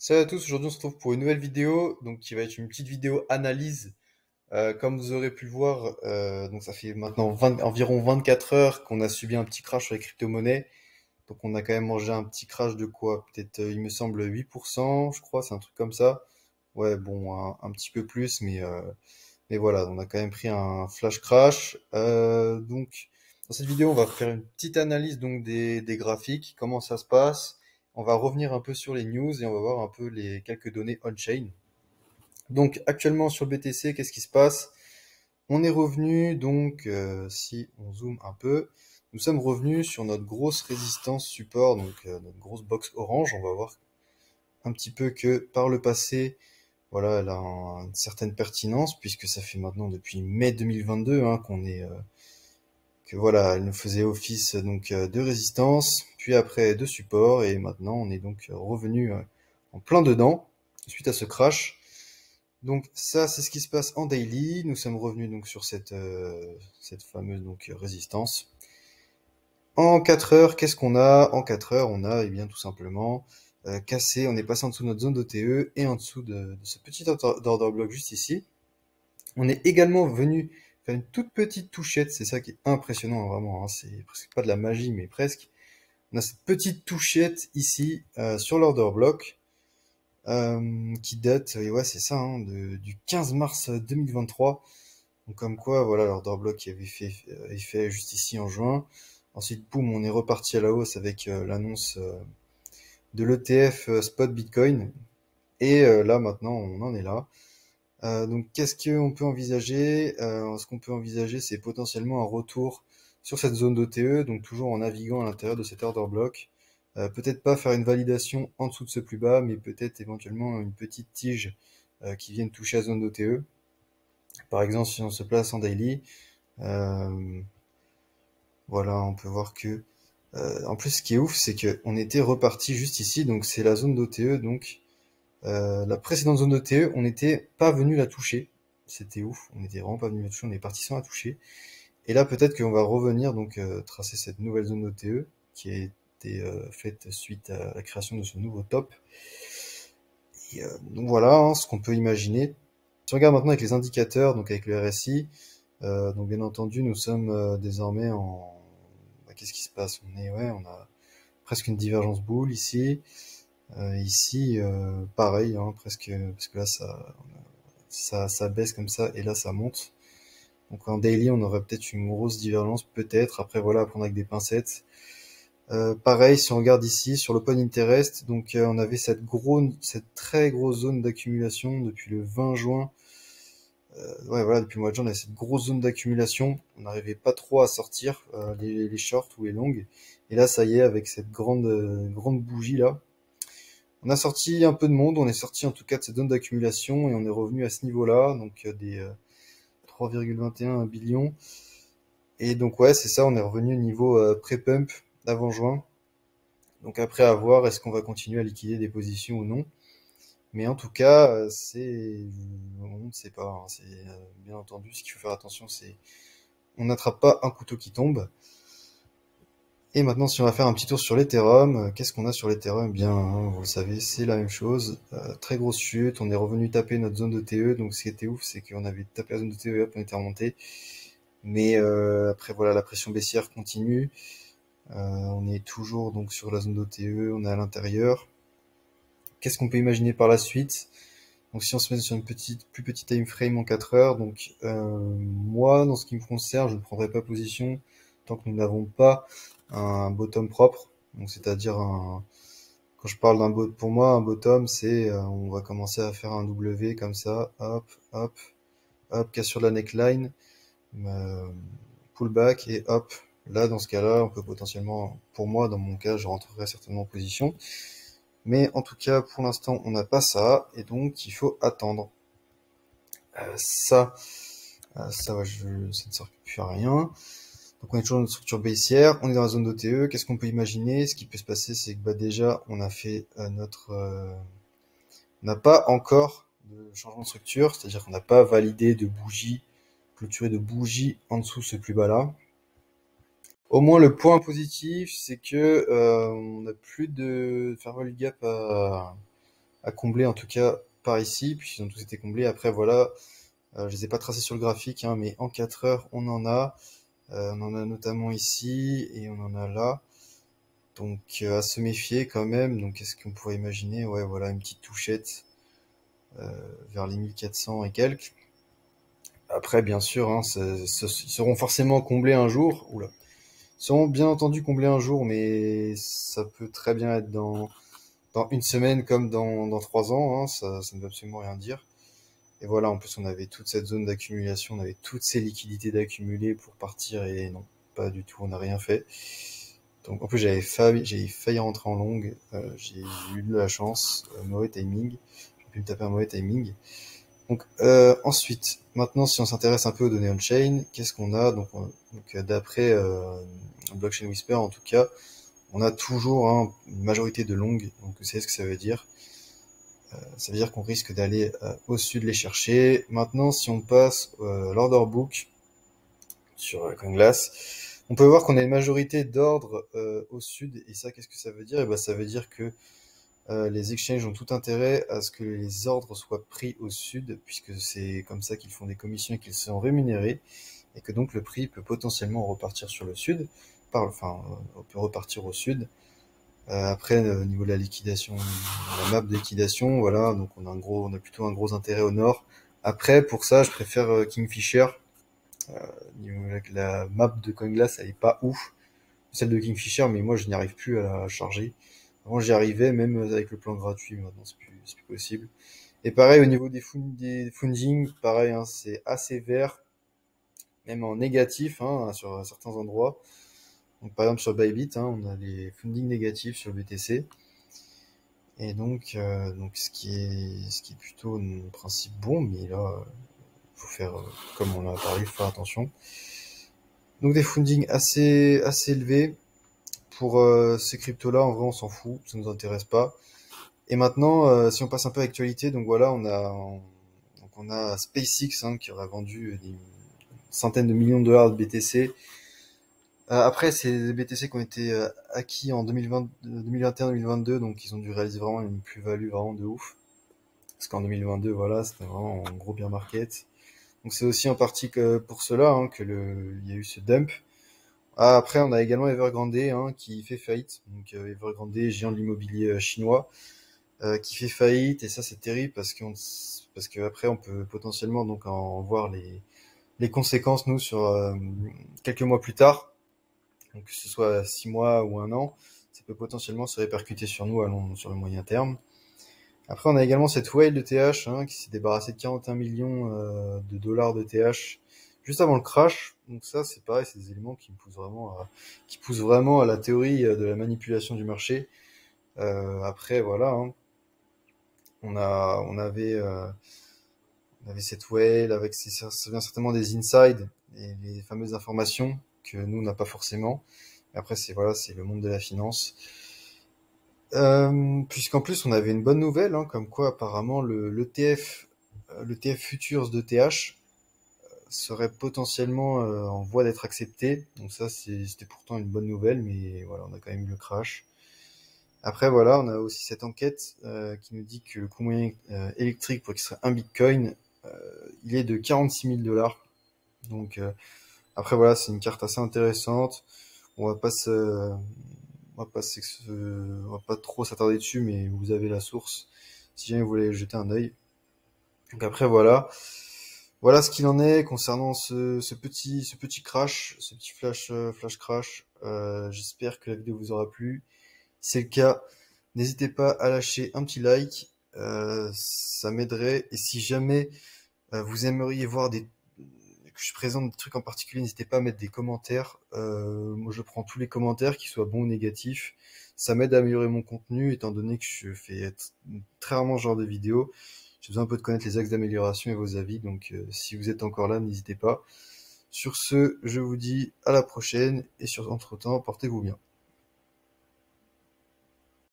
Salut à tous, aujourd'hui on se retrouve pour une nouvelle vidéo, donc qui va être une petite vidéo analyse. Comme vous aurez pu le voir, donc ça fait maintenant environ 24 heures qu'on a subi un petit crash sur les crypto-monnaies. Donc on a quand même mangé un petit crash de quoi? Peut-être, il me semble 8%, je crois, c'est un truc comme ça. Ouais, bon, un petit peu plus, mais voilà, on a quand même pris un flash crash. Donc, dans cette vidéo, on va faire une petite analyse donc des graphiques, comment ça se passe. On va revenir un peu sur les news et on va voir un peu les quelques données on-chain. Donc, actuellement sur le BTC, qu'est-ce qui se passe? On est revenu, donc, si on zoome un peu, nous sommes revenus sur notre grosse résistance support, donc notre grosse box orange. On va voir un petit peu que par le passé, voilà, elle a une certaine pertinence puisque ça fait maintenant depuis mai 2022 hein, que voilà, elle nous faisait office donc de résistance, puis après de support et maintenant on est donc revenu en plein dedans suite à ce crash. Donc ça c'est ce qui se passe en daily. Nous sommes revenus donc sur cette fameuse donc résistance. En 4 heures, qu'est-ce qu'on a? En 4 heures, on a eh bien tout simplement cassé, on est passé en dessous de notre zone d'OTE et en dessous de ce petit order block juste ici. On est également venu faire une toute petite touchette, c'est ça qui est impressionnant hein, vraiment, hein, c'est presque pas de la magie mais presque. On a cette petite touchette ici sur l'order block qui date, et ouais c'est ça, hein, du 15 mars 2023. Donc comme quoi, voilà, l'order block qui avait fait effet juste ici en juin. Ensuite, boum, on est reparti à la hausse avec l'annonce de l'ETF Spot Bitcoin. Et là maintenant, on en est là. Donc, qu'est-ce qu'on peut envisager? Ce qu'on peut envisager, c'est potentiellement un retour sur cette zone d'OTE, donc toujours en naviguant à l'intérieur de cet order block. Peut-être pas faire une validation en dessous de ce plus bas, mais peut-être éventuellement une petite tige qui vienne toucher la zone d'OTE. Par exemple, si on se place en daily, euh, voilà, on peut voir que... en plus, ce qui est ouf, c'est qu'on était reparti juste ici, donc c'est la zone d'OTE, donc la précédente zone de TE, on n'était pas venu la toucher. C'était ouf, on n'était vraiment pas venu la toucher, on est parti sans la toucher. Et là, peut-être qu'on va revenir donc tracer cette nouvelle zone de TE qui a été faite suite à la création de ce nouveau top. Et donc voilà hein, ce qu'on peut imaginer. Si on regarde maintenant avec les indicateurs, donc avec le RSI, donc bien entendu, nous sommes désormais en... Bah, qu'est-ce qui se passe? On a presque une divergence boule ici. Ici, pareil, hein, presque, parce que là, ça baisse comme ça, et là, ça monte. Donc en daily, on aurait peut-être une grosse divergence, peut-être. Après, voilà, à prendre avec des pincettes. Pareil, si on regarde ici, sur l'open interest, donc on avait cette très grosse zone d'accumulation depuis le 20 juin. Ouais, voilà, depuis le mois de juin, on avait cette grosse zone d'accumulation. On n'arrivait pas trop à sortir les shorts ou les longues. Et là, ça y est, avec cette grande bougie là, on a sorti un peu de monde, on est sorti en tout cas de cette zone d'accumulation et on est revenu à ce niveau-là, donc des 3,21 billions. Et donc ouais, c'est ça, on est revenu au niveau pré-pump d'avant juin. Donc après à voir, est-ce qu'on va continuer à liquider des positions ou non. Mais en tout cas, on ne sait pas, hein, c'est bien entendu, ce qu'il faut faire attention, c'est on n'attrape pas un couteau qui tombe. Et maintenant, si on va faire un petit tour sur l'Ethereum, qu'est-ce qu'on a sur l'Ethereum? Eh bien, hein, vous le savez, c'est la même chose. Très grosse chute, on est revenu taper notre zone de TE, donc ce qui était ouf, c'est qu'on avait tapé la zone de TE et hop, on était remonté. Mais après, voilà, la pression baissière continue. On est toujours donc sur la zone de TE, on est à l'intérieur. Qu'est-ce qu'on peut imaginer par la suite? Donc si on se met sur une plus petite time frame en 4 heures, donc moi, dans ce qui me concerne, je ne prendrai pas position tant que nous n'avons pas un bottom propre. Donc c'est-à-dire quand je parle pour moi, un bottom, c'est on va commencer à faire un W comme ça, hop, hop, hop, cassure de la neckline, euh, pullback et hop. Là, dans ce cas-là, on peut potentiellement, pour moi, dans mon cas, je rentrerai certainement en position. Mais en tout cas, pour l'instant, on n'a pas ça, et donc il faut attendre. Ça, ça, ça ne sert plus à rien. Donc on est toujours dans une structure baissière, on est dans la zone d'OTE. Qu'est-ce qu'on peut imaginer? Ce qui peut se passer, c'est que bah, déjà, on a fait on n'a pas encore de changement de structure, c'est-à-dire qu'on n'a pas validé de bougie, clôturé de bougie en dessous de ce plus bas là. Au moins le point positif, c'est que on n'a plus de fair value gap à combler, en tout cas par ici, puisqu'ils ont tous été comblés. Après, voilà, je les ai pas tracés sur le graphique, hein, mais en 4 heures, on en a. On en a notamment ici et on en a là. Donc à se méfier quand même. Donc qu'est-ce qu'on pourrait imaginer? Ouais, voilà, une petite touchette euh, vers les 1400 et quelques. Après, bien sûr, hein, ils seront forcément comblés un jour. Oula. Ils seront bien entendu comblés un jour, mais ça peut très bien être dans une semaine comme dans 3 ans. Hein, ça ne veut absolument rien dire. Et voilà, en plus, on avait toute cette zone d'accumulation, on avait toutes ces liquidités d'accumuler pour partir, et non, pas du tout, on n'a rien fait. Donc, en plus, j'ai failli rentrer en longue, j'ai eu de la chance, mauvais timing, j'ai pu me taper un mauvais timing. Donc, ensuite, maintenant, si on s'intéresse un peu aux données on-chain, qu'est-ce qu'on a? Donc, d'après Blockchain Whisper, en tout cas, on a toujours hein, une majorité de longues. Donc, vous savez ce que ça veut dire? Ça veut dire qu'on risque d'aller au sud les chercher. Maintenant, si on passe l'order book sur CoinGlass, on peut voir qu'on a une majorité d'ordres au sud. Et ça, qu'est-ce que ça veut dire? Et ben, ça veut dire que les exchanges ont tout intérêt à ce que les ordres soient pris au sud, puisque c'est comme ça qu'ils font des commissions et qu'ils sont rémunérés, et que donc le prix peut potentiellement repartir sur le sud, on peut repartir au sud. Après, au niveau de la liquidation, la map de liquidation, voilà, donc on a plutôt un gros intérêt au nord. Après, pour ça, je préfère Kingfisher. La map de CoinGlass, elle est pas ouf, celle de Kingfisher, mais moi, je n'y arrive plus à la charger. Avant, j'y arrivais, même avec le plan gratuit, maintenant, c'est plus possible. Et pareil, au niveau des funding, pareil, hein, c'est assez vert, même en négatif, hein, sur certains endroits. Donc, par exemple, sur Bybit, hein, on a les funding négatifs sur le BTC. Et donc ce qui est plutôt un principe bon, mais là, faut faire, comme on en a parlé, faut faire attention. Donc des fundings assez élevés. Pour ces cryptos-là, en vrai, on s'en fout, ça nous intéresse pas. Et maintenant, si on passe un peu à l'actualité, donc voilà, donc on a SpaceX hein, qui aurait vendu des centaines de millions de dollars de BTC. Après, c'est des BTC qui ont été acquis en 2020, 2021-2022, donc ils ont dû réaliser vraiment une plus-value vraiment de ouf. Parce qu'en 2022, voilà, c'était vraiment un gros bear market. Donc c'est aussi en partie que pour cela hein, il y a eu ce dump. Ah, après, on a également Evergrande hein, qui fait faillite. Donc Evergrande, géant de l'immobilier chinois, qui fait faillite. Et ça, c'est terrible parce que après, on peut potentiellement donc en voir les conséquences nous sur quelques mois plus tard. Donc que ce soit 6 mois ou un an, ça peut potentiellement se répercuter sur nous sur le moyen terme. Après, on a également cette whale de TH hein, qui s'est débarrassé de 41 millions de dollars de TH juste avant le crash. Donc ça, c'est pareil, c'est des éléments qui poussent vraiment à la théorie de la manipulation du marché. Après, voilà, hein, on a, on avait cette whale avec ça vient certainement des insides et les fameuses informations que nous on n'a pas forcément. Et après, c'est voilà, c'est le monde de la finance. Puisqu'en plus on avait une bonne nouvelle, hein, comme quoi apparemment l'ETF Futures de TH serait potentiellement en voie d'être accepté. Donc ça c'était pourtant une bonne nouvelle, mais voilà, on a quand même eu le crash. Après voilà, on a aussi cette enquête qui nous dit que le coût moyen électrique pour qu'il serait un Bitcoin, il est de 46 000 dollars. Donc après voilà, c'est une carte assez intéressante. On va pas se, on va pas trop s'attarder dessus, mais vous avez la source si jamais vous voulez jeter un œil. Donc après voilà, voilà ce qu'il en est concernant ce petit crash, ce petit flash crash. J'espère que la vidéo vous aura plu. Si c'est le cas, n'hésitez pas à lâcher un petit like, ça m'aiderait. Et si jamais vous aimeriez voir que je présente des trucs en particulier, n'hésitez pas à mettre des commentaires. Moi, je prends tous les commentaires, qu'ils soient bons ou négatifs. Ça m'aide à améliorer mon contenu, étant donné que je fais très rarement ce genre de vidéos. J'ai besoin un peu de connaître les axes d'amélioration et vos avis. Donc, si vous êtes encore là, n'hésitez pas. Sur ce, je vous dis à la prochaine et entre-temps, portez-vous bien.